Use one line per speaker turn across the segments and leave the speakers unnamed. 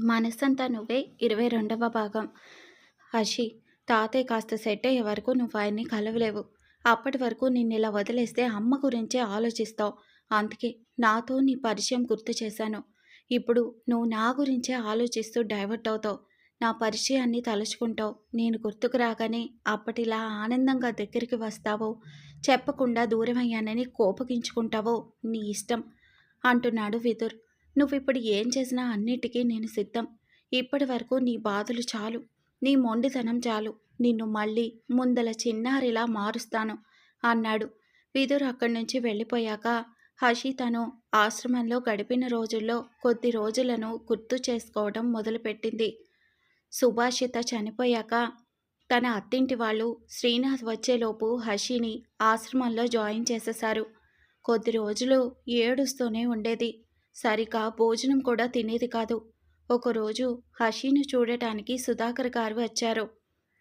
మనసంతా నువ్వే 22వ భాగం. హషి, తాతయ్య కాస్త సెట్ అయ్యే వరకు నువ్వు ఆయన్ని కలవలేవు. అప్పటి వరకు నిన్నిలా వదిలేస్తే అమ్మ గురించే ఆలోచిస్తావు. అందుకే నాతో నీ పరిచయం గుర్తు చేశాను. ఇప్పుడు నువ్వు నా గురించే ఆలోచిస్తూ డైవర్ట్ అవుతావు. నా పరిచయాన్ని తలుచుకుంటావు. నేను గుర్తుకు రాగానే అప్పటిలా ఆనందంగా దగ్గరికి వస్తావో, చెప్పకుండా దూరమయ్యానని కోపగించుకుంటావో నీ ఇష్టం అంటున్నాడు విదుర్. నువ్విప్పుడు ఏం చేసినా అన్నిటికీ నేను సిద్ధం. ఇప్పటి వరకు నీ బాధలు చాలు, నీ మొండితనం చాలు. నిన్ను మళ్ళీ ముందల చిన్నారిలా మారుస్తాను అన్నాడు. విదుర్ అక్కడి నుంచి వెళ్ళిపోయాక హషి తను ఆశ్రమంలో గడిపిన రోజుల్లో కొద్ది రోజులను గుర్తు చేసుకోవడం మొదలుపెట్టింది. సుభాషిత చనిపోయాక తన అత్తింటి వాళ్ళు శ్రీనాథ్ వచ్చేలోపు హషిని ఆశ్రమంలో జాయిన్ చేసేశారు. కొద్ది రోజులు ఏడుస్తూనే ఉండేది. సరిగా భోజనం కూడా తినేది కాదు. ఒకరోజు హషీను చూడటానికి సుధాకర్ గారు వచ్చారు.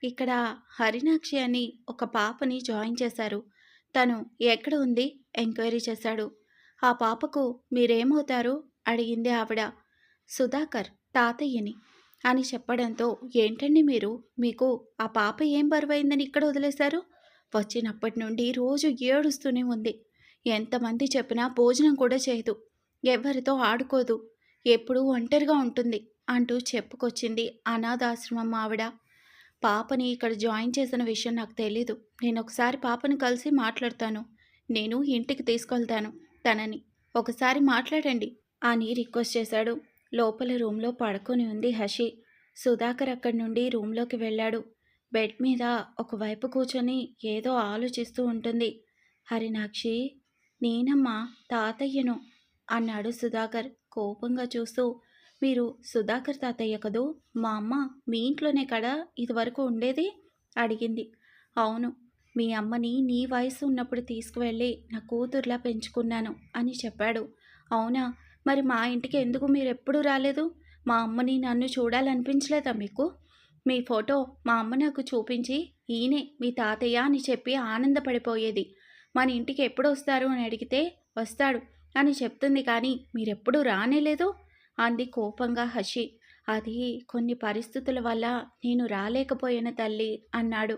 ఇక్కడ హరినాక్షి అని ఒక పాపని జాయిన్ చేశారు. తను ఎక్కడ ఉంది ఎంక్వైరీ చేశాడు. ఆ పాపకు మీరేమవుతారు అడిగింది ఆవిడ. సుధాకర్ తాతయ్యని అని చెప్పడంతో ఏంటండి మీరు, మీకు ఆ పాప ఏం బరువైందని ఇక్కడ వదిలేశారు? వచ్చినప్పటి నుండి రోజు ఏడుస్తూనే ఉంది. ఎంతమంది చెప్పినా భోజనం కూడా చేయదు, ఎవరితో ఆడుకోదు, ఎప్పుడూ ఒంటరిగా ఉంటుంది అంటూ చెప్పుకొచ్చింది అనాథాశ్రమం ఆవిడ. పాపని ఇక్కడ జాయిన్ చేసిన విషయం నాకు తెలీదు. నేను ఒకసారి పాపని కలిసి మాట్లాడతాను. నేను ఇంటికి తీసుకెళ్తాను తనని. ఒకసారి మాట్లాడండి అని రిక్వెస్ట్ చేశాడు. లోపల రూమ్లో పడుకొని ఉంది హషి. సుధాకర్ అక్కడి నుండి రూమ్లోకి వెళ్ళాడు. బెడ్ మీద ఒకవైపు కూర్చొని ఏదో ఆలోచిస్తూ ఉంటుంది. హరినాక్షి, నేనమ్మా తాతయ్యను అన్నాడు సుధాకర్ కోపంగా చూస్తూ. మీరు సుధాకర్ తాతయ్య కదూ? మా అమ్మ మీ ఇంట్లోనే కదా ఇదివరకు ఉండేది అడిగింది. అవును, మీ అమ్మని నీ వయసు ఉన్నప్పుడు తీసుకువెళ్ళి నా కూతుర్లా పెంచుకున్నాను అని చెప్పాడు. అవునా, మరి మా ఇంటికి ఎందుకు మీరెప్పుడూ రాలేదు? మా అమ్మని నన్ను చూడాలనిపించలేదా మీకు? మీ ఫోటో మా అమ్మ నాకు చూపించి ఈయనే మీ తాతయ్య అని చెప్పి ఆనందపడిపోయేది. మన ఇంటికి ఎప్పుడు వస్తారు అని అడిగితే వస్తాడు అని చెప్తుంది, కానీ మీరెప్పుడూ రానేలేదు అంది కోపంగా హషి. అది కొన్ని పరిస్థితుల వల్ల నేను రాలేకపోయిన తల్లి అన్నాడు.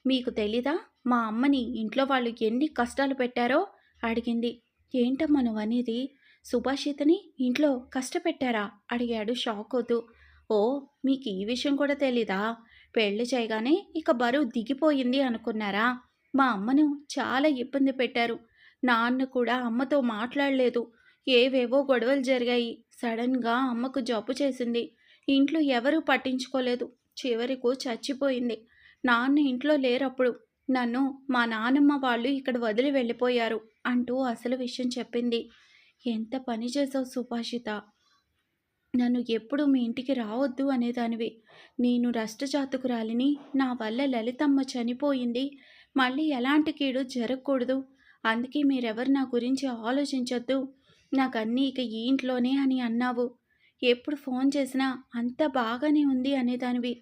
మీకు తెలీదా మా అమ్మని ఇంట్లో వాళ్ళు ఎన్ని కష్టాలు పెట్టారో అడిగింది. ఏంటమ్మా నువ్వనేది? సుభాషితని ఇంట్లో కష్టపెట్టారా అడిగాడు షాక్ అవుతూ. ఓ, మీకు ఈ విషయం కూడా తెలీదా? పెళ్లి చేయగానే ఇక బరువు దిగిపోయింది అనుకున్నారా? మా అమ్మను చాలా ఇబ్బంది పెట్టారు. నాన్న కూడా అమ్మతో మాట్లాడలేదు. ఏవేవో గొడవలు జరిగాయి. సడన్గా అమ్మకు జబ్బు చేసింది. ఇంట్లో ఎవరూ పట్టించుకోలేదు. చివరకు చచ్చిపోయింది. నాన్న ఇంట్లో లేరప్పుడు. నన్ను మా నానమ్మ వాళ్ళు ఇక్కడ వదిలి వెళ్ళిపోయారు అంటూ అసలు విషయం చెప్పింది. ఎంత పని చేసావు సుభాషిత. నన్ను ఎప్పుడు మీ ఇంటికి రావద్దు అనేదానివి. నేను రాలిని. నా వల్ల లలితమ్మ చనిపోయింది. మళ్ళీ ఎలాంటి కీడు జరగకూడదు. అందుకే మీరెవరు నా గురించి ఆలోచించొద్దు. నాకన్నీ ఇక ఈ ఇంట్లోనే అని అన్నావు. ఎప్పుడు ఫోన్ చేసినా అంతా బాగానే ఉంది అనేదానివి.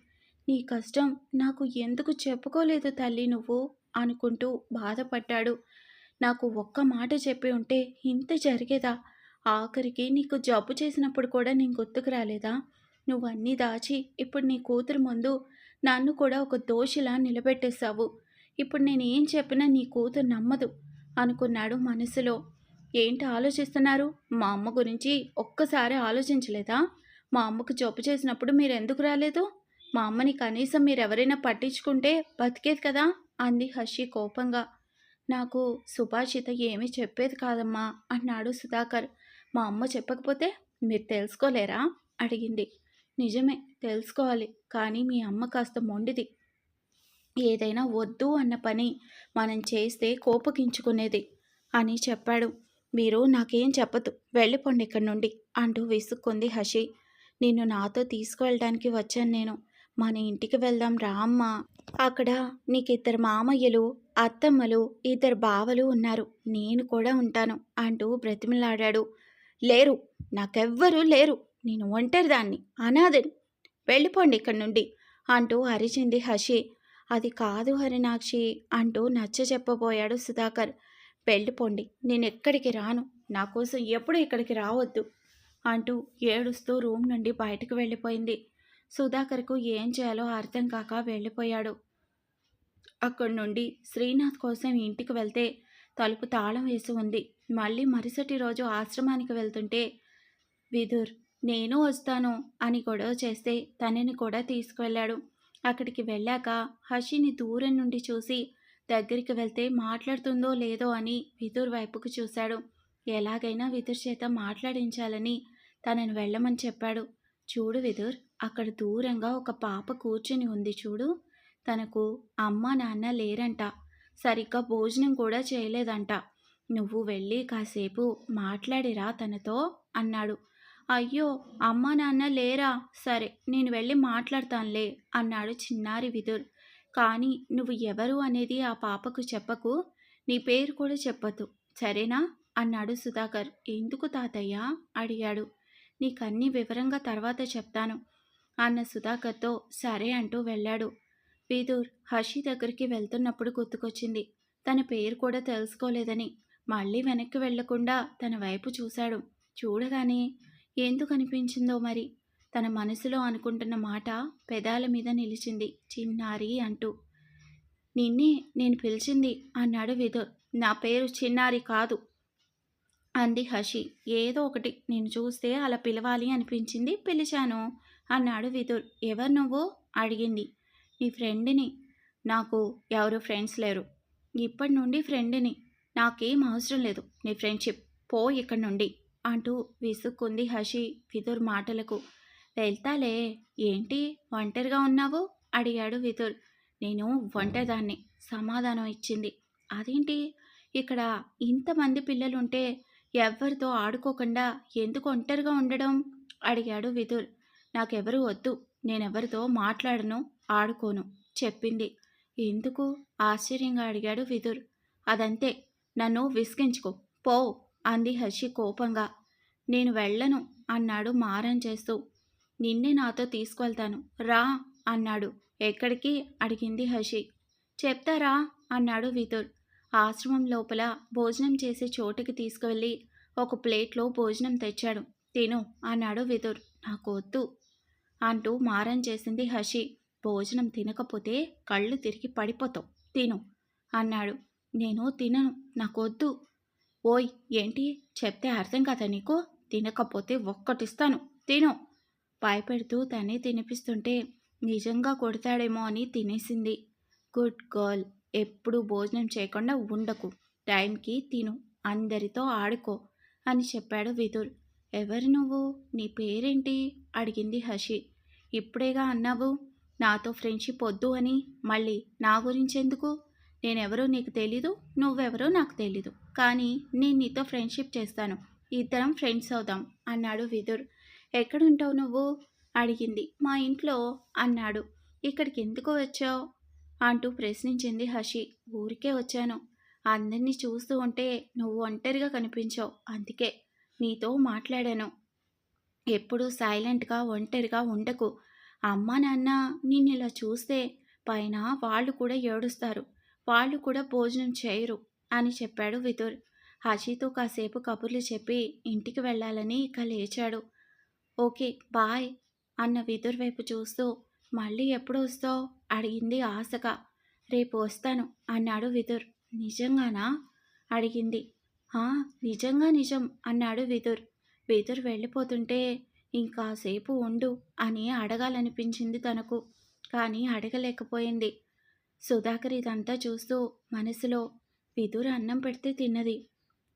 నీ కష్టం నాకు ఎందుకు చెప్పుకోలేదు తల్లి నువ్వు అనుకుంటూ బాధపడ్డాడు. నాకు ఒక్క మాట చెప్పి ఉంటే ఇంత జరిగేదా? ఆఖరికి నీకు జబ్బు చేసినప్పుడు కూడా నేను గుర్తుకు రాలేదా? నువ్వన్నీ దాచి ఇప్పుడు నీ కూతురు ముందు నన్ను కూడా ఒక దోషిలా నిలబెట్టేశావు. ఇప్పుడు నేను ఏం చెప్పినా నీ కూతురు నమ్మదు అనుకున్నాడు మనసులో. ఏంటి ఆలోచిస్తున్నారు? మా అమ్మ గురించి ఒక్కసారి ఆలోచించలేదా? మా అమ్మకు జబ్బు చేసినప్పుడు మీరెందుకు రాలేదు? మా అమ్మని కనీసం మీరెవరైనా పట్టించుకుంటే బతికేది కదా అంది హషి కోపంగా. నాకు సుభాషిత ఏమీ చెప్పేది కాదమ్మా అన్నాడు సుధాకర్. మా అమ్మ చెప్పకపోతే మీరు తెలుసుకోలేరా అడిగింది. నిజమే, తెలుసుకోవాలి. కానీ మీ అమ్మ కాస్త మొండిది. ఏదైనా వద్దు అన్న పని మనం చేస్తే కోపగించుకునేది అని చెప్పాడు. మీరు నాకేం చెప్పదు, వెళ్ళిపోండి ఇక్కడి నుండి అంటూ విసుక్కుంది హషి. నిన్ను నాతో తీసుకువెళ్ళడానికి వచ్చాను నేను. మన ఇంటికి వెళ్దాం రా అమ్మా. అక్కడ నీకు 2 మామయ్యలు, అత్తమ్మలు, 2 బావలు ఉన్నారు. నేను కూడా ఉంటాను అంటూ బ్రతిమలాడాడు. లేరు, నాకెవ్వరూ లేరు. నేను ఒంటరిదాన్ని, అనాథని. వెళ్ళిపోండి ఇక్కడి నుండి అంటూ అరిచింది హషి. అది కాదు హరినాక్షి అంటూ నచ్చ చెప్పబోయాడు సుధాకర్. వెళ్ళిపోండి, నేను ఎక్కడికి రాను. నా కోసం ఎప్పుడు ఇక్కడికి రావద్దు అంటూ ఏడుస్తూ రూమ్ నుండి బయటకు వెళ్ళిపోయింది. సుధాకర్కు ఏం చేయాలో అర్థం కాక వెళ్ళిపోయాడు. అక్కడి నుండి శ్రీనాథ్ కోసం ఇంటికి వెళ్తే తలుపు తాళం వేసి ఉంది. మళ్ళీ మరుసటి రోజు ఆశ్రమానికి వెళ్తుంటే విదుర్ నేను వస్తాను అని గొడవ చేస్తే తనని కూడా తీసుకువెళ్ళాడు. అక్కడికి వెళ్ళాక హషిని దూరం నుండి చూసి దగ్గరికి వెళ్తే మాట్లాడుతుందో లేదో అని విదుర్ వైపుకు చూశాడు. ఎలాగైనా విదుర్ చేత మాట్లాడించాలని తనని వెళ్ళమని చెప్పాడు. చూడు విదుర్, అక్కడ దూరంగా ఒక పాప కూర్చుని ఉంది చూడు. తనకు అమ్మ నాన్న లేరంట, సరిగ్గా భోజనం కూడా చేయలేదంట. నువ్వు వెళ్ళి కాసేపు మాట్లాడిరా తనతో అన్నాడు. అయ్యో, అమ్మా నాన్న లేరా? సరే, నేను వెళ్ళి మాట్లాడతానులే అన్నాడు చిన్నారి విదుర్. కానీ నువ్వు ఎవరు అనేది ఆ పాపకు చెప్పకు, నీ పేరు కూడా చెప్పొద్దు, సరేనా అన్నాడు సుధాకర్. ఎందుకు తాతయ్య అడిగాడు. నీకన్నీ వివరంగా తర్వాత చెప్తాను అన్న సుధాకర్తో సరే అంటూ వెళ్ళాడు. విదుర్ హషి దగ్గరికి వెళ్తున్నప్పుడు గుర్తుకొచ్చింది. తన పేరు కూడా తెలుసుకోలేదని. మళ్ళీ వెనక్కి వెళ్లకుండా తన వైపు చూశాడు. చూడగానే ఎందుకు అనిపించిందో మరి, తన మనసులో అనుకుంటున్న మాట పెదాల మీద నిలిచింది, చిన్నారి అంటూ. నిన్నే నేను పిలిచింది అన్నాడు విదుర్. నా పేరు చిన్నారి కాదు అంది హషి. ఏదో ఒకటి, నేను చూస్తే అలా పిలవాలి అనిపించింది, పిలిచాను అన్నాడు విదుర్. ఎవరు నువ్వు అడిగింది. నీ ఫ్రెండ్ని. నాకు ఎవరు ఫ్రెండ్స్ లేరు. ఇప్పటి నుండి ఫ్రెండ్ని. నాకేం అవసరం లేదు నీ ఫ్రెండ్షిప్, పో ఇక్కడి నుండి అంటూ విసుక్కుంది హషి విదుర్ మాటలకు. వెళ్తాలే, ఏంటి ఒంటరిగా ఉన్నావు అడిగాడు విదుర్. నేను ఒంటరిదాన్ని సమాధానం ఇచ్చింది. అదేంటి, ఇక్కడ ఇంతమంది పిల్లలుంటే ఎవ్వరితో ఆడుకోకుండా ఎందుకు ఒంటరిగా ఉండడం అడిగాడు విదుర్. నాకెవరు వద్దు, నేనెవరితో మాట్లాడను, ఆడుకోను చెప్పింది. ఎందుకు ఆశ్చర్యంగా అడిగాడు విదుర్. అదంతే, నన్ను విసిగించుకో, పో అంది హషి కోపంగా. నేను వెళ్ళను అన్నాడు మారం చేస్తూ. నిన్నే నాతో తీసుకువెళ్తాను రా అన్నాడు. ఎక్కడికి అడిగింది హషి. చెప్తారా అన్నాడు విదుర్. ఆశ్రమం లోపల భోజనం చేసే చోటుకి తీసుకువెళ్ళి ఒక ప్లేట్లో భోజనం తెచ్చాడు. తిను అన్నాడు విదుర్. నాకు వద్దు అంటూ మారం చేసింది హషి. భోజనం తినకపోతే కళ్ళు తిరిగి పడిపోతావు, తిను అన్నాడు. నేను తినను, నాకొద్దు. ఓయ్ ఏంటి, చెప్తే అర్థం కదా నీకు? తినకపోతే ఒక్కటిస్తాను, తిను భయపెడుతూ తనే తినిపిస్తుంటే నిజంగా కొడతాడేమో అని తినేసింది. గుడ్ గర్ల్, ఎప్పుడూ భోజనం చేయకుండా ఉండకు, టైంకి తిను, అందరితో ఆడుకో అని చెప్పాడు విదుర్. ఎవరు నువ్వు, నీ పేరేంటి అడిగింది హషి. ఇప్పుడేగా అన్నావు నాతో ఫ్రెండ్షిప్ వద్దు అని, మళ్ళీ నా గురించెందుకు? నేనెవరో నీకు తెలీదు, నువ్వెవరో నాకు తెలీదు, కానీ నేను నీతో ఫ్రెండ్షిప్ చేస్తాను, ఇద్దరం ఫ్రెండ్స్ అవుదాం అన్నాడు విదుర్. ఎక్కడుంటావు నువ్వు అడిగింది. మా ఇంట్లో అన్నాడు. ఇక్కడికి ఎందుకు వచ్చావు అంటూ ప్రశ్నించింది హషి. ఊరికే వచ్చాను, అందరినీ చూస్తూ ఉంటే నువ్వు ఒంటరిగా కనిపించావు, అందుకే నీతో మాట్లాడాను. ఎప్పుడూ సైలెంట్గా ఒంటరిగా ఉండకు. అమ్మా నాన్న నిన్ను ఇలా చూస్తే పైన వాళ్ళు కూడా ఏడుస్తారు, వాళ్ళు కూడా భోజనం చేయరు అని చెప్పాడు విదుర్. హషితో కాసేపు కబుర్లు చెప్పి ఇంటికి వెళ్ళాలని ఇక లేచాడు. ఓకే బాయ్ అన్న విదుర్ వైపు చూస్తూ మళ్ళీ ఎప్పుడు వస్తావు అడిగింది ఆశగా. రేపు వస్తాను అన్నాడు విదుర్. నిజంగానా అడిగింది. నిజంగా నిజం అన్నాడు విదుర్. విదుర్ వెళ్ళిపోతుంటే ఇంకాసేపు ఉండు అని అడగాలనిపించింది తనకు, కానీ అడగలేకపోయింది. సుధాకర్ ఇదంతా చూస్తూ మనసులో విదుర్ అన్నం పెడితే తిన్నది,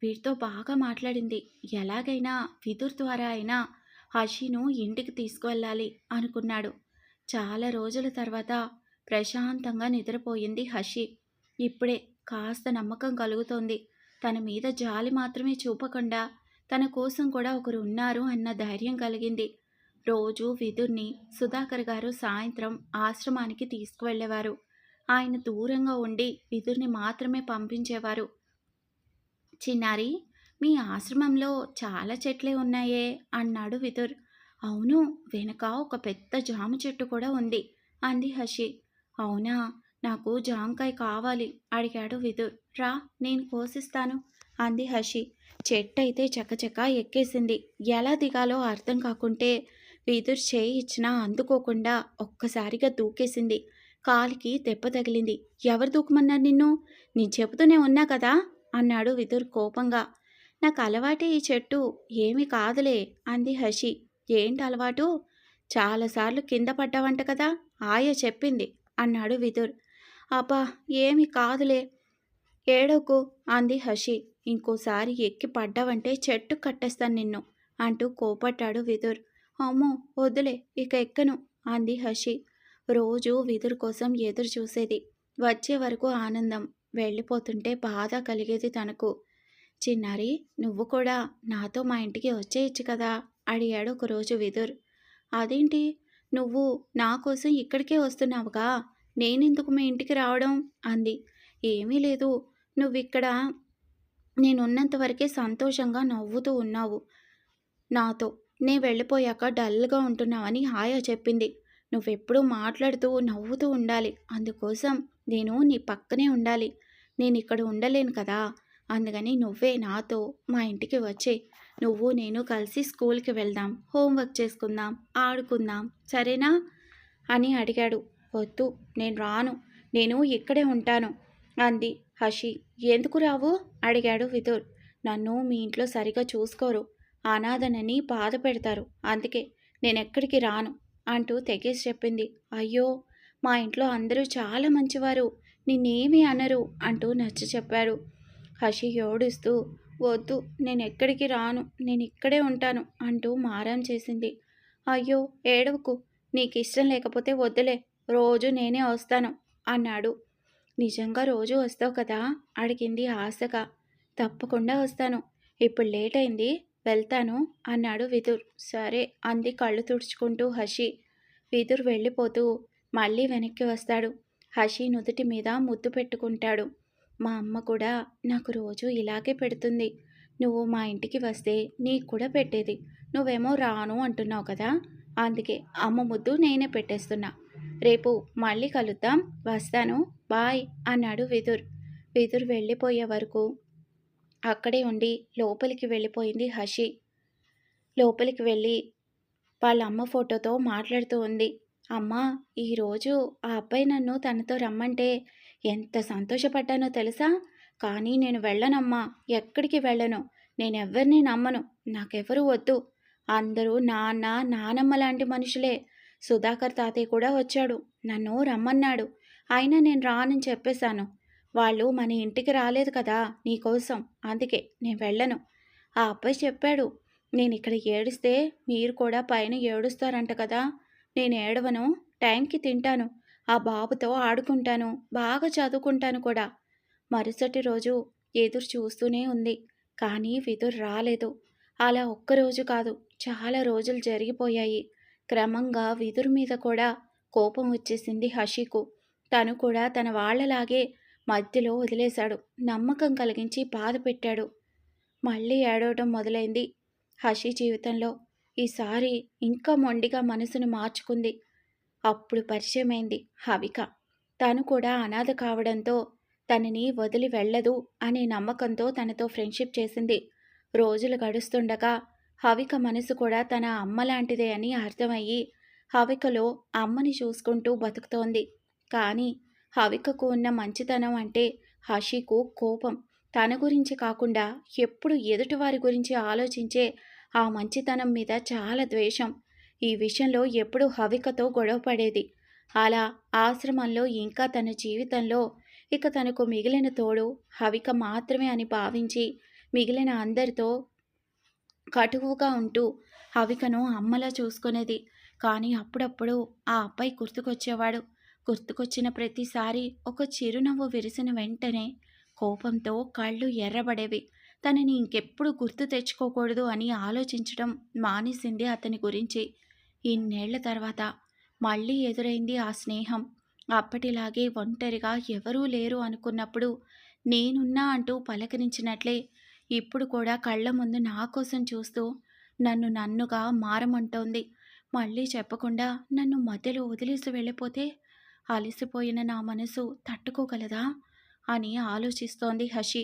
వీటితో బాగా మాట్లాడింది, ఎలాగైనా విదుర్ ద్వారా అయినా హషిను ఇంటికి తీసుకువెళ్ళాలి అనుకున్నాడు. చాలా రోజుల తర్వాత ప్రశాంతంగా నిద్రపోయింది హషి. ఇప్పుడే కాస్త నమ్మకం కలుగుతోంది. తన మీద జాలి మాత్రమే చూపకుండా తన కోసం కూడా ఒకరు ఉన్నారు అన్న ధైర్యం కలిగింది. రోజు విదుర్ని సుధాకర్ గారు సాయంత్రం ఆశ్రమానికి తీసుకువెళ్ళేవారు. ఆయన దూరంగా ఉండి విదుర్ని మాత్రమే పంపించేవారు. చిన్నారి, మీ ఆశ్రమంలో చాలా చెట్లే ఉన్నాయే అన్నాడు విదుర్. అవును, వెనక ఒక పెద్ద జామ చెట్టు కూడా ఉంది అంది హషి. అవునా, నాకు జామకాయ కావాలి అడిగాడు విదుర్. రా, నేను కోసిస్తాను అంది హషి. చెట్టయితే చకచకా ఎక్కేసింది. ఎలా దిగాలో అర్థం కాకుంటే విదురు చేయి ఇచ్చినా అందుకోకుండా ఒక్కసారిగా దూకేసింది. కాలికి దెబ్బ తగిలింది. ఎవరు దూకమన్నారు నిన్ను? నేను చెబుతూనే ఉన్నా కదా అన్నాడు విదుర్ కోపంగా. నాకు అలవాటే ఈ చెట్టు, ఏమీ కాదులే అంది హసి. ఏంటి అలవాటు? చాలాసార్లు కింద పడ్డావంట కదా, ఆయ చెప్పింది అన్నాడు విదుర్. అబ్బా, ఏమీ కాదులే, ఏడోకు అంది హసి. ఇంకోసారి ఎక్కి పడ్డావంటే చెట్టు కట్టేస్తాను నిన్ను అంటూ కోపట్టాడు విదుర్. అమ్మో వద్దులే, ఇక ఎక్కను అంది హసి. రోజు విదుర్ కోసం ఎదురు చూసేది. వచ్చే వరకు ఆనందం, వెళ్ళిపోతుంటే బాధ కలిగేది తనకు. చిన్నారి, నువ్వు కూడా నాతో మా ఇంటికి వచ్చేయచ్చు కదా అడిగాడు ఒకరోజు విదుర్. అదేంటి, నువ్వు నా కోసం ఇక్కడికే వస్తున్నావుగా, నేనెందుకు మీ ఇంటికి రావడం అంది. ఏమీ లేదు, నువ్విక్కడ నేనున్నంత వరకే సంతోషంగా నవ్వుతూ ఉన్నావు నాతో. నే వెళ్ళిపోయాక డల్గా ఉంటున్నావని హాయ చెప్పింది. నువ్వెప్పుడూ మాట్లాడుతూ నవ్వుతూ ఉండాలి, అందుకోసం నేను నీ పక్కనే ఉండాలి. నేను ఇక్కడ ఉండలేను కదా, అందుకని నువ్వే నాతో మా ఇంటికి వచ్చే. నువ్వు నేను కలిసి స్కూల్కి వెళ్దాం, హోంవర్క్ చేసుకుందాం, ఆడుకుందాం, సరేనా అని అడిగాడు. వద్దు, నేను రాను, నేను ఇక్కడే ఉంటాను అంది హషి. ఎందుకు రావు అడిగాడు విదుర్. నన్ను మీ ఇంట్లో సరిగా చూసుకోరు, అనాథనని బాధ పెడతారు, అందుకే నేనెక్కడికి రాను అంటూ తెగేసి చెప్పింది. అయ్యో, మా ఇంట్లో అందరూ చాలా మంచివారు, నిన్నేమీ అనరు అంటూ నచ్చ చెప్పాడు. హషి ఏడుస్తూ వద్దు, నేనెక్కడికి రాను, నేను ఇక్కడే ఉంటాను అంటూ మారం చేసింది. అయ్యో ఏడవకు, నీకిష్టం లేకపోతే వద్దులే, రోజు నేనే వస్తాను అన్నాడు. నిజంగా రోజు వస్తావు కదా అడిగింది ఆశగా. తప్పకుండా వస్తాను, ఇప్పుడు లేట్ అయింది, వెళ్తాను అన్నాడు విదుర్. సరే అంది కళ్ళు తుడుచుకుంటూ హషి. విదుర్ వెళ్ళిపోతూ మళ్ళీ వెనక్కి వస్తాడు. హషి నుదుటి మీద ముద్దు పెట్టుకుంటాడు. మా అమ్మ కూడా నాకు రోజు ఇలాగే పెడుతుంది, నువ్వు మా ఇంటికి వస్తే నీకు కూడా పెట్టేది, నువ్వేమో రాను అంటున్నావు కదా, అందుకే అమ్మ ముద్దు నేనే పెట్టేస్తున్నా. రేపు మళ్ళీ కలుద్దాం, వస్తాను, బాయ్ అన్నాడు విదుర్. విదుర్ వెళ్ళిపోయే వరకు అక్కడే ఉండి లోపలికి వెళ్ళిపోయింది హషి. లోపలికి వెళ్ళి వాళ్ళ అమ్మ ఫోటోతో మాట్లాడుతూ ఉంది. అమ్మా, ఈరోజు ఆ అబ్బాయి నన్ను తనతో రమ్మంటే ఎంత సంతోషపడ్డానో తెలుసా, కానీ నేను వెళ్ళనమ్మా, ఎక్కడికి వెళ్ళను, నేనెవ్వరినీ నమ్మను, నాకెవరూ వద్దు, అందరూ నాన్న నానమ్మ లాంటి మనుషులే. సుధాకర్ తాతయ్య కూడా వచ్చాడు, నన్ను రమ్మన్నాడు, అయినా నేను రానని చెప్పేశాను. వాళ్ళు మన ఇంటికి రాలేదు కదా నీకోసం, అందుకే నేను వెళ్ళను. ఆ అబ్బాయి చెప్పాడు, నేను ఇక్కడ ఏడిస్తే మీరు కూడా పైన ఏడుస్తారంట కదా, నేను ఏడవను, టైంకి తింటాను, ఆ బాబుతో ఆడుకుంటాను, బాగా చదువుకుంటాను కూడా. మరుసటి రోజు ఎదురు చూస్తూనే ఉంది, కానీ విదుర్ రాలేదు. అలా ఒక్కరోజు కాదు, చాలా రోజులు జరిగిపోయాయి. క్రమంగా విదుర్ మీద కూడా కోపం వచ్చేసింది హషికు. తను కూడా తన వాళ్లలాగే మధ్యలో వదిలేశాడు, నమ్మకం కలిగించి బాధ పెట్టాడు. మళ్ళీ ఏడవటం మొదలైంది హషి జీవితంలో. ఈసారి ఇంకా మొండిగా మనసును మార్చుకుంది. అప్పుడు పరిచయమైంది హవిక. తను కూడా అనాథ కావడంతో తనని వదిలి వెళ్ళదు అనే నమ్మకంతో తనతో ఫ్రెండ్షిప్ చేసింది. రోజులు గడుస్తుండగా హవిక మనసు కూడా తన అమ్మలాంటిదే అని అర్థమయ్యి హవికలో అమ్మని చూసుకుంటూ బతుకుతోంది. కానీ హవికకు ఉన్న మంచితనం అంటే హషికు కోపం. తన గురించి కాకుండా ఎప్పుడు ఎదుటివారి గురించి ఆలోచించే ఆ మంచితనం మీద చాలా ద్వేషం. ఈ విషయంలో ఎప్పుడూ హవికతో గొడవ పడేది. అలా ఆశ్రమంలో ఇంకా తన జీవితంలో ఇక తనకు మిగిలిన తోడు హవిక మాత్రమే అని భావించి మిగిలిన అందరితో కటువుగా ఉంటూ హవికను అమ్మలా చూసుకునేది. కానీ అప్పుడప్పుడు ఆ అబ్బాయి గుర్తుకొచ్చేవాడు. గుర్తుకొచ్చిన ప్రతిసారి ఒక చిరునవ్వు విరిసిన వెంటనే కోపంతో కళ్ళు ఎర్రబడేవి. తనని ఇంకెప్పుడు గుర్తు తెచ్చుకోకూడదు అని ఆలోచించడం మానేసింది అతని గురించి. ఇన్నేళ్ల తర్వాత మళ్ళీ ఎదురైంది ఆ స్నేహం. అప్పటిలాగే ఒంటరిగా ఎవరూ లేరు అనుకున్నప్పుడు నేనున్నా అంటూ పలకరించినట్లే ఇప్పుడు కూడా కళ్ళ ముందు నా కోసం చూస్తూ నన్ను నన్నుగా మారమంటోంది. మళ్ళీ చెప్పకుండా నన్ను మధ్యలో వదిలేసి వెళ్ళిపోతే అలసిపోయిన నా మనసు తట్టుకోగలదా అని ఆలోచిస్తోంది హషి.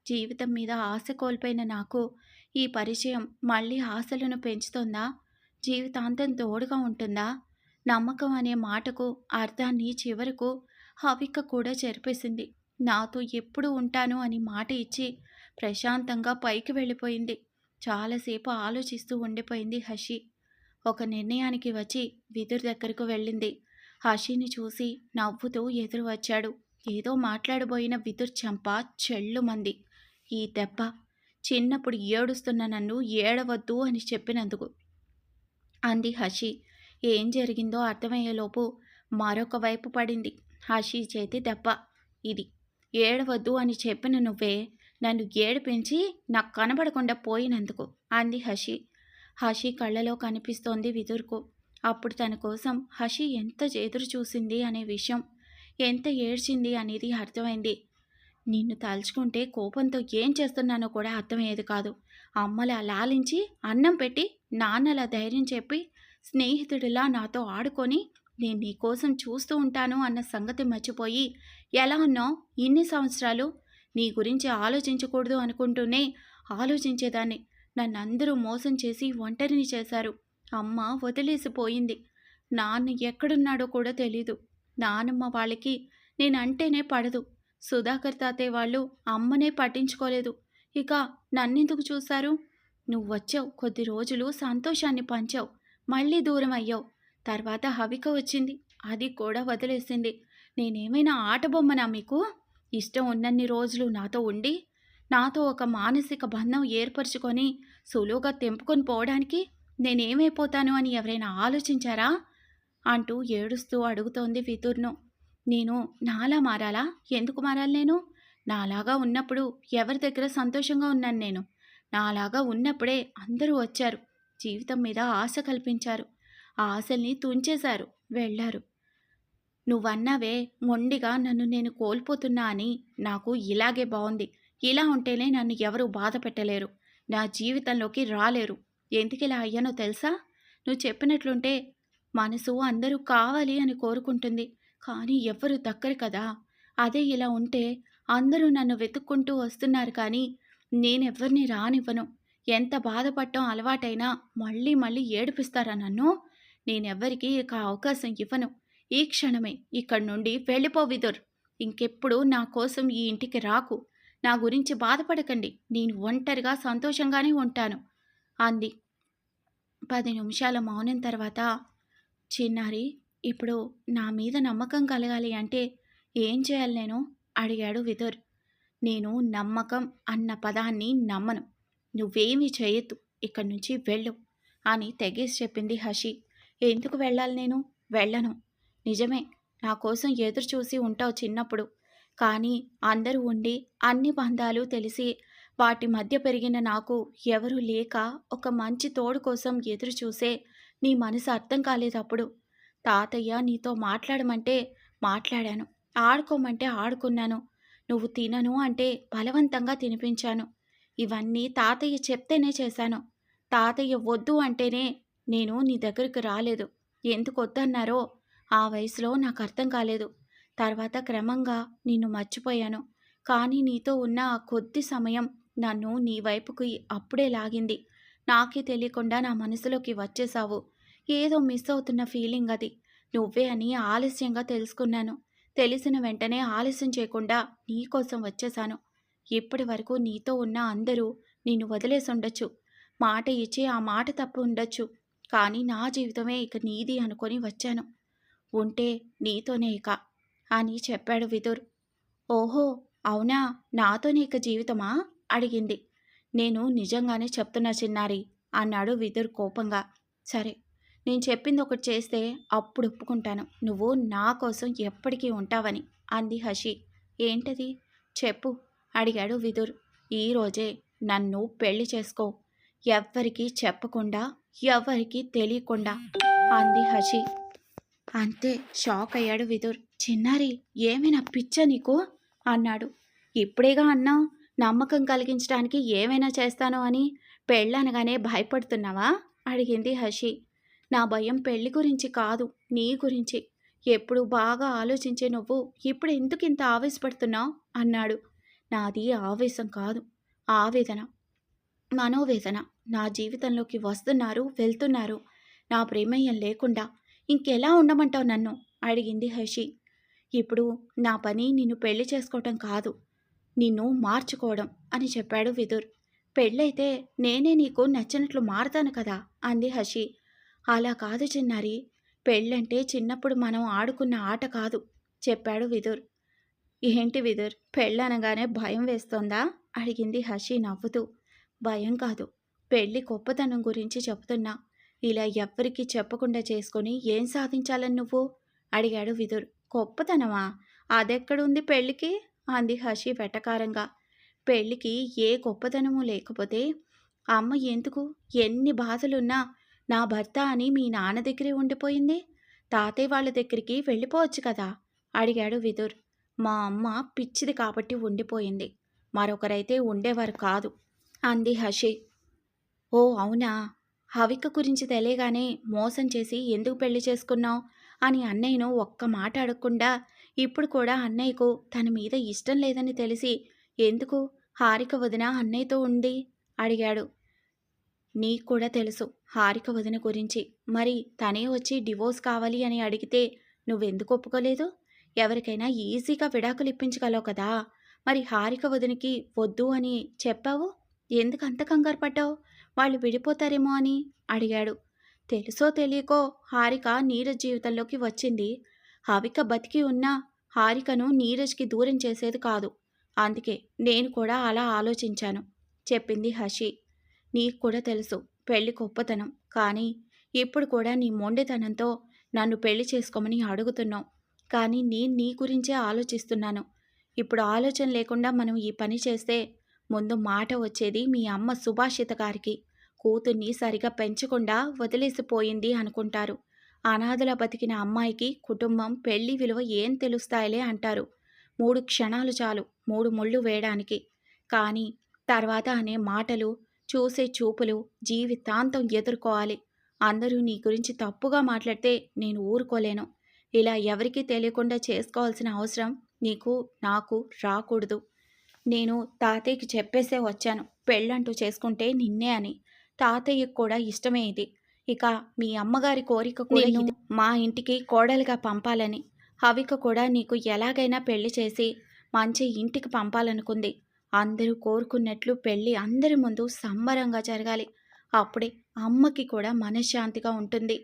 జీవితం మీద ఆశ కోల్పోయిన నాకు ఈ పరిచయం మళ్ళీ ఆశలను పెంచుతుందా? జీవితాంతం తోడుగా ఉంటుందా? నమ్మకం అనే మాటకు అర్థాన్ని చివరకు హవిక కూడా చెరిపేసింది. నాతో ఎప్పుడు ఉంటాను అని మాట ఇచ్చి ప్రశాంతంగా పైకి వెళ్ళిపోయింది. చాలాసేపు ఆలోచిస్తూ ఉండిపోయింది హషి. ఒక నిర్ణయానికి వచ్చి విదుర్ దగ్గరకు వెళ్ళింది. హషిని చూసి నవ్వుతూ ఎదురు వచ్చాడు. ఏదో మాట్లాడబోయిన విదుర్ చెంప చెళ్ళుమంది. ఈ దెబ్బ చిన్నప్పుడు ఏడుస్తున్న నన్ను ఏడవద్దు అని చెప్పినందుకు అంది హషి. ఏం జరిగిందో అర్థమయ్యేలోపు మరొక వైపు పడింది హషి చేతి దెబ్బ. ఇది ఏడవద్దు అని చెప్పిన నువ్వే నన్ను ఏడిపించి నాకు కనబడకుండా పోయినందుకు అంది హషి. హషి కళ్ళలో కనిపిస్తోంది విదుర్కు. అప్పుడు తన కోసం హషి ఎంత ఎదురు చూసింది అనే విషయం, ఎంత ఏడ్చింది అనేది అర్థమైంది. నిన్ను తలుచుకుంటే కోపంతో ఏం చేస్తున్నానో కూడా అర్థమయ్యేది కాదు. అమ్మలా లాలించి అన్నం పెట్టి, నాన్నలా ధైర్యం చెప్పి, స్నేహితుడిలా నాతో ఆడుకొని నేను నీ కోసం చూస్తూ ఉంటాను అన్న సంగతి మర్చిపోయి ఎలా ఉన్నావు ఇన్ని సంవత్సరాలు? నీ గురించి ఆలోచించకూడదు అనుకుంటూనే ఆలోచించేదాన్ని. నన్నందరూ మోసం చేసి ఒంటరిని చేశారు. అమ్మ వదిలేసిపోయింది. నాన్న ఎక్కడున్నాడో కూడా తెలీదు. నానమ్మ వాళ్ళకి నేనంటేనే పడదు. సుధాకర్ తాతయ్య వాళ్ళు అమ్మనే పట్టించుకోలేదు. ఇక నన్నెందుకు చూశారు? నువ్వొచ్చావు, కొద్ది రోజులు సంతోషాన్ని పంచావు, మళ్ళీ దూరం అయ్యావు. తర్వాత హవిక వచ్చింది, అది కూడా వదిలేసింది. నేనేమైనా ఆటబొమ్మనా మీకు? ఇష్టం ఉన్నన్ని రోజులు నాతో ఉండి, నాతో ఒక మానసిక బంధం ఏర్పరచుకొని సులువుగా తెంపుకొని పోవడానికి నేనేమైపోతాను అని ఎవరైనా ఆలోచించారా? అంటూ ఏడుస్తూ అడుగుతోంది విదుర్ను. నేను నాలా మారాలా? ఎందుకు మారాలి నేను? నాలాగా ఉన్నప్పుడు ఎవరి దగ్గర సంతోషంగా ఉన్నాను నేను? నాలాగా ఉన్నప్పుడే అందరూ వచ్చారు, జీవితం మీద ఆశ కల్పించారు, ఆ ఆశల్ని తుంచేశారు, వెళ్ళారు. నువ్వన్నావే మొండిగా నన్ను నేను కోల్పోతున్నా అని. నాకు ఇలాగే బాగుంది. ఇలా ఉంటేనే నన్ను ఎవరూ బాధ పెట్టలేరు, నా జీవితంలోకి రాలేరు. ఎందుకిలా అయ్యానో తెలుసా? నువ్వు చెప్పినట్లుంటే మనసు అందరూ కావాలి అని కోరుకుంటుంది, కానీ ఎవ్వరూ దక్కరు కదా. అదే ఇలా ఉంటే అందరూ నన్ను వెతుక్కుంటూ వస్తున్నారు, కానీ నేనెవ్వరిని రానివ్వను. ఎంత బాధపడటం అలవాటైనా మళ్ళీ మళ్ళీ ఏడిపిస్తారా నన్ను? నేనెవ్వరికీ ఇక అవకాశం ఇవ్వను. ఈ క్షణమే ఇక్కడి నుండి వెళ్ళిపో విదుర్. ఇంకెప్పుడు నా కోసం ఈ ఇంటికి రాకు. నా గురించి బాధపడకండి. నేను ఒంటరిగా సంతోషంగానే ఉంటాను అంది. 10 నిమిషాల మౌనం తర్వాత, చిన్నారి, ఇప్పుడు నా మీద నమ్మకం కలగాలి అంటే ఏం చేయాలి నేను? అడిగాడు విదుర్. నేను నమ్మకం అన్న పదాన్ని నమ్మను. నువ్వేమీ చేయొద్దు, ఇక్కడి నుంచి వెళ్ళు అని తెగేసి చెప్పింది హషి. ఎందుకు వెళ్ళాలి నేను? వెళ్ళను. నిజమే, నా కోసం ఎదురు చూసి ఉంటావు చిన్నప్పుడు. కానీ అందరూ ఉండి అన్ని బంధాలు తెలిసి వాటి మధ్య పెరిగిన నాకు ఎవరూ లేక ఒక మంచి తోడు కోసం ఎదురు చూసే నీ మనసు అర్థం కాలేదప్పుడు. తాతయ్య నీతో మాట్లాడమంటే మాట్లాడాను, ఆడుకోమంటే ఆడుకున్నాను, నువ్వు తినను అంటే బలవంతంగా తినిపించాను. ఇవన్నీ తాతయ్య చెప్తేనే చేశాను. తాతయ్య వద్దు అంటేనే నేను నీ దగ్గరికి రాలేదు. ఎందుకు వద్దన్నారో ఆ వయసులో నాకు అర్థం కాలేదు. తర్వాత క్రమంగా నిన్ను మర్చిపోయాను. కానీ నీతో ఉన్న ఆ కొద్ది సమయం నన్ను నీ వైపుకి అప్పుడే లాగింది. నాకే తెలియకుండా నా మనసులోకి వచ్చేసావు. ఏదో మిస్ అవుతున్న ఫీలింగ్ అది. నువ్వే అని ఆలస్యంగా తెలుసుకున్నాను. తెలిసిన వెంటనే ఆలస్యం చేయకుండా నీకోసం వచ్చేశాను. ఇప్పటి వరకు నీతో ఉన్న అందరూ నిన్ను వదిలేసి ఉండొచ్చు, మాట ఇచ్చి ఆ మాట తప్పు ఉండొచ్చు, కానీ నా జీవితమే ఇక నీది అనుకొని వచ్చాను. ఉంటే నీతోనే ఇక అని చెప్పాడు విదుర్. ఓహో, అవునా, నాతోనే ఇక జీవితమా? అడిగింది. నేను నిజంగానే చెప్తున్నా చిన్నారి అన్నాడు విదుర్ కోపంగా. సరే, నేను చెప్పింది ఒకటి చేస్తే అప్పుడు ఒప్పుకుంటాను, నువ్వు నా కోసం ఎప్పటికీ ఉంటావని అంది హషి. ఏంటది? చెప్పు అడిగాడు విదుర్. ఈరోజే నన్ను పెళ్లి చేసుకో, ఎవ్వరికీ చెప్పకుండా, ఎవ్వరికీ తెలియకుండా అంది హషి. అంతే, షాక్ అయ్యాడు విదుర్. చిన్నారి, ఏమైనా పిచ్చా నీకు అన్నాడు. ఇప్పుడేగా అన్నావు నమ్మకం కలిగించడానికి ఏమైనా చేస్తాను అని, పెళ్ళనగానే భయపడుతున్నావా అడిగింది హషి. నా భయం పెళ్లి గురించి కాదు, నీ గురించి. ఎప్పుడు బాగా ఆలోచించే నువ్వు ఇప్పుడు ఎందుకు ఇంత ఆవేశపడుతున్నావు అన్నాడు. నాది ఆవేశం కాదు, ఆవేదన, మనోవేదన. నా జీవితంలోకి వస్తున్నారు, వెళ్తున్నారు. నా ప్రమేయం లేకుండా ఇంకెలా ఉండమంటావు నన్ను? అడిగింది హషి. ఇప్పుడు నా పని నిన్ను పెళ్లి చేసుకోవటం కాదు, నిన్ను మార్చుకోవడం అని చెప్పాడు విదుర్. పెళ్ళైతే నేనే నీకు నచ్చినట్లు మారతాను కదా అంది హషి. అలా కాదు చిన్నారి, పెళ్ళంటే చిన్నప్పుడు మనం ఆడుకున్న ఆట కాదు చెప్పాడు విదుర్. ఏంటి విదుర్, పెళ్ళనగానే భయం వేస్తోందా అడిగింది హషి నవ్వుతూ. భయం కాదు, పెళ్లి గొప్పతనం గురించి చెప్తున్నా. ఇలా ఎవ్వరికీ చెప్పకుండా చేసుకొని ఏం సాధించాలని నువ్వు అడిగాడు విదుర్. గొప్పతనమా? అదెక్కడుంది పెళ్ళికి అంది హషి వెటకారంగా. పెళ్ళికి ఏ గొప్పతనమూ లేకపోతే అమ్మ ఎందుకు ఎన్ని బాధలున్నా నా భర్త అని మీ నాన్న దగ్గరే ఉండిపోయింది? తాతయ్య వాళ్ళ దగ్గరికి వెళ్ళిపోవచ్చు కదా అడిగాడు విదుర్. మా అమ్మ పిచ్చిది కాబట్టి ఉండిపోయింది, మరొకరైతే ఉండేవారు కాదు అంది హషి. ఓ అవునా? హవిక గురించి తెలియగానే మోసం చేసి ఎందుకు పెళ్లి చేసుకున్నావు అని అన్నయ్యను ఒక్క మాట అడగకుండా ఇప్పుడు కూడా అన్నయ్యకు తన మీద ఇష్టం లేదని తెలిసి ఎందుకు హారిక వదిన అన్నయ్యతో ఉంది అడిగాడు. నీకు కూడా తెలుసు హారిక వదిన గురించి, మరి తనే వచ్చి డివోర్స్ కావాలి అని అడిగితే నువ్వెందుకు ఒప్పుకోలేదు? ఎవరికైనా ఈజీగా విడాకులు ఇప్పించగలవు కదా, మరి హారిక వదినకి వద్దు అని చెప్పావు, ఎందుకు అంత కంగారు పడ్డావు? వాళ్ళు విడిపోతారేమో అని అడిగాడు. తెలుసో తెలియకో హారిక నీరజ్ జీవితంలోకి వచ్చింది. హారిక బతికి ఉన్నా హారికను నీరజ్కి దూరం చేసేది కాదు, అందుకే నేను కూడా అలా ఆలోచించాను చెప్పింది హషి. నీకు కూడా తెలుసు పెళ్లి గొప్పతనం, కానీ ఇప్పుడు కూడా నీ మొండితనంతో నన్ను పెళ్లి చేసుకోమని అడుగుతున్నావు. కానీ నేను నీ గురించే ఆలోచిస్తున్నాను. ఇప్పుడు ఆలోచన లేకుండా మనం ఈ పని చేస్తే ముందు మాట వచ్చేది మీ అమ్మ సుభాషిత గారికి. కూతుర్ని సరిగా పెంచకుండా వదిలేసిపోయింది అనుకుంటారు. అనాథలా బతికిన అమ్మాయికి కుటుంబం పెళ్లి విలువ ఏం తెలుస్తాయిలే అంటారు. 3 క్షణాలు చాలు 3 ముళ్ళు వేయడానికి. కానీ తర్వాత అనే మాటలు, చూసే చూపులు జీవితాంతం ఎదుర్కోవాలి. అందరూ నీ గురించి తప్పుగా మాట్లాడితే నేను ఊరుకోలేను. ఇలా ఎవరికీ తెలియకుండా చేసుకోవాల్సిన అవసరం నీకు నాకు రాకూడదు. నేను తాతయ్యకి చెప్పేసే వచ్చాను, పెళ్ళంటూ చేసుకుంటే నిన్నే అని. తాతయ్యకు కూడా ఇష్టమే ఇది. ఇక మీ అమ్మగారి కోరిక కూడా ఇది, మా ఇంటికి కోడలుగా పంపాలని. హవిక కూడా నీకు ఎలాగైనా పెళ్లి చేసి మంచి ఇంటికి పంపాలనుకుంది. అందరూ కోరుకున్నట్లు పెళ్ళి అందరి ముందు సంబరంగా జరగాలి. అప్పుడే అమ్మకి కూడా మనశ్శాంతిగా ఉంటుంది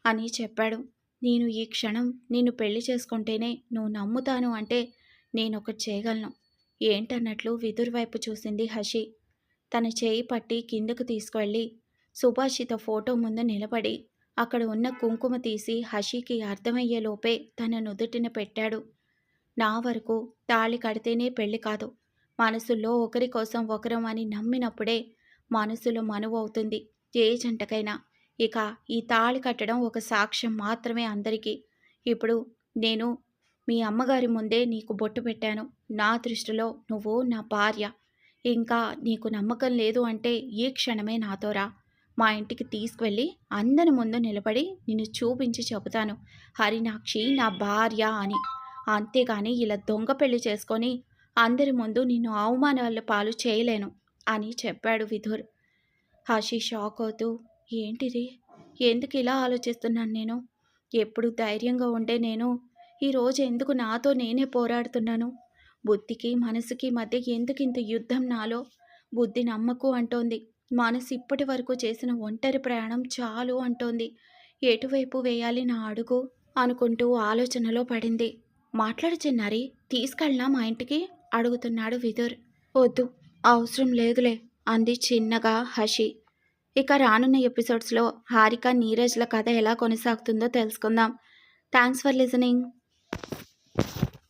అని చెప్పాడు. నేను ఈ క్షణం నిన్ను పెళ్లి చేసుకుంటేనే నువ్వు నమ్ముతాను అంటే నేనొకటి చేయగలను. ఏంటన్నట్లు విదుర్ వైపు చూసింది హషి. తన చేయి పట్టి కిందకు తీసుకువెళ్ళి సుభాషిత ఫోటో ముందు నిలబడి అక్కడ ఉన్న కుంకుమ తీసి హషికి అర్థమయ్యేలోపే తన నుదుటిన పెట్టాడు. నా వరకు తాళి కడితేనే పెళ్లి కాదు, మనసులో ఒకరి కోసం ఒకరం అని నమ్మినప్పుడే మనసులో మనువు అవుతుంది ఏ జంటకైనా. ఇక ఈ తాళి కట్టడం ఒక సాక్ష్యం మాత్రమే అందరికీ. ఇప్పుడు నేను మీ అమ్మగారి ముందే నీకు బొట్టు పెట్టాను. నా దృష్టిలో నువ్వు నా భార్య. ఇంకా నీకు నమ్మకం లేదు అంటే ఈ క్షణమే నాతో రా. మా ఇంటికి తీసుకువెళ్ళి అందరి ముందు నిలబడి నిన్ను చూపించి చెబుతాను హరినాక్షి నా భార్య అని. అంతేగాని ఇలా దొంగ పెళ్లి చేసుకొని అందరి ముందు నిన్ను అవమానాల పాలు చేయలేను అని చెప్పాడు విదుర్. హషి షాక్ అవుతూ, ఏంటిది, ఎందుకు ఇలా ఆలోచిస్తున్నాను నేను? ఎప్పుడు ధైర్యంగా ఉండే నేను ఈరోజు ఎందుకు నాతో నేనే పోరాడుతున్నాను? బుద్ధికి మనసుకి మధ్య ఎందుకింత యుద్ధం నాలో? బుద్ధి నమ్మకు అంటోంది, మనసు ఇప్పటి వరకు చేసిన ఒంటరి ప్రయాణం చాలు అంటోంది. ఎటువైపు వేయాలి నా అడుగు అనుకుంటూ ఆలోచనలో పడింది. మాట్లాడు చిన్నారి, తీసుకెళ్ళనా మా ఇంటికి అడుగుతున్నాడు విదుర్. వద్దు, అవసరం లేదులే అంది చిన్నగా హషి. ఇక రానున్న ఎపిసోడ్స్లో హారిక నీరజ్ల కథ ఎలా కొనసాగుతుందో తెలుసుకుందాం. Thanks for listening.